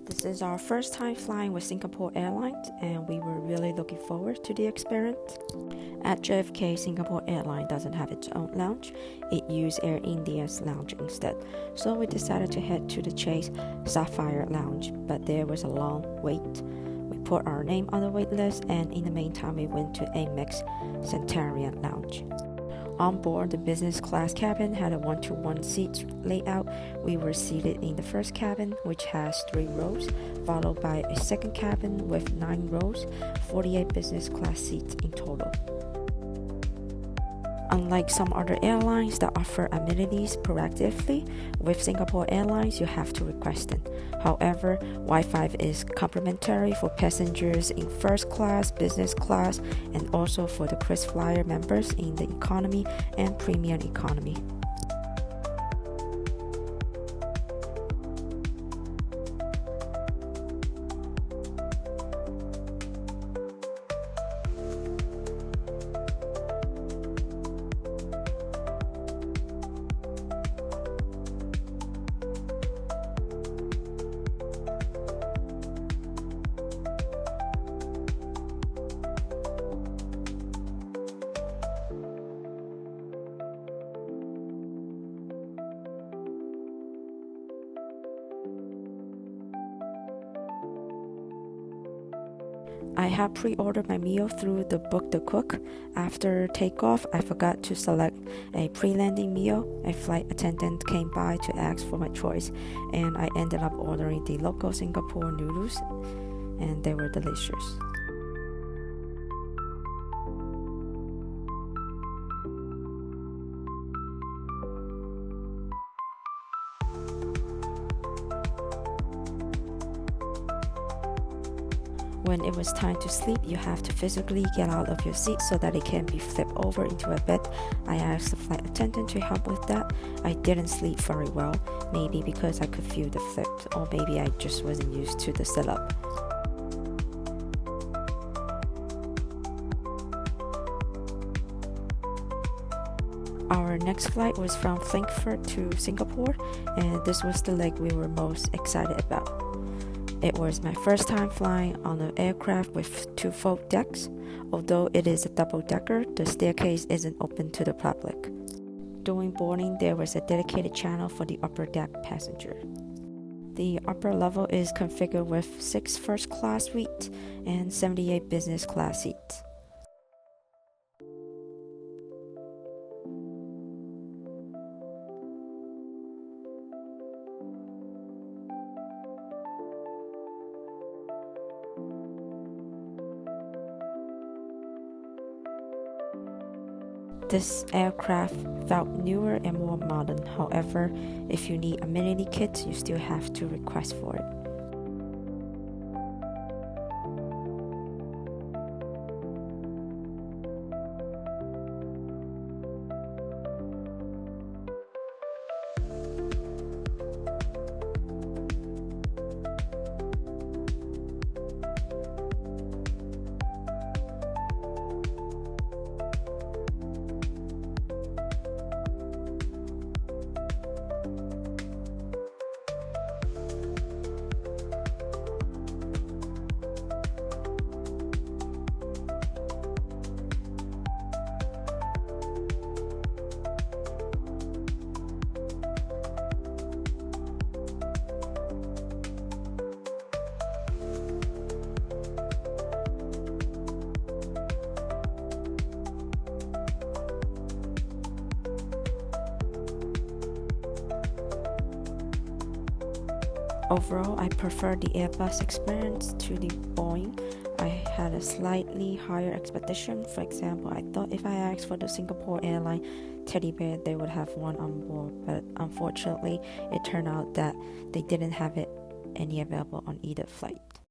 This is our first time flying with Singapore Airlines, and we were really looking forward to the experience. At JFK, Singapore Airline doesn't have its own lounge. It used Air India's lounge instead. So we decided to head to the Chase Sapphire Lounge, but there was a long wait. We put our name on the wait list, and in the meantime, we went to Amex Centurion Lounge. On board, the business class cabin had a 1-to-1 seat layout. We were seated in the first cabin, which has 3 rows, followed by a second cabin with 9 rows, 48 business class seats in total. Unlike some other airlines that offer amenities proactively, with Singapore Airlines you have to request them. However, Wi-Fi is complimentary for passengers in first class, business class, and also for the KrisFlyer members in the economy and premium economy. I had pre-ordered my meal through the Book the Cook. After takeoff, I forgot to select a pre-landing meal. A flight attendant came by to ask for my choice, and I ended up ordering the local Singapore noodles, and they were delicious. When it was time to sleep, you have to physically get out of your seat so that it can be flipped over into a bed. I asked the flight attendant to help with that. I didn't sleep very well, maybe because I could feel the flip, or maybe I just wasn't used to the sit-up. Our next flight was from Frankfurt to Singapore, and this was the leg we were most excited about. It was my first time flying on an aircraft with 2 full decks. Although it is a double-decker, the staircase isn't open to the public. During boarding, there was a dedicated channel for the upper deck passenger. The upper level is configured with 6 first-class suites and 78 business class seats. This aircraft felt newer and more modern. However, if you need amenity kits, you still have to request for it. Overall, I prefer the Airbus experience to the Boeing. I had a slightly higher expectation. For example, I thought if I asked for the Singapore Airline teddy bear, they would have one on board. But unfortunately, it turned out that they didn't have any available on either flight.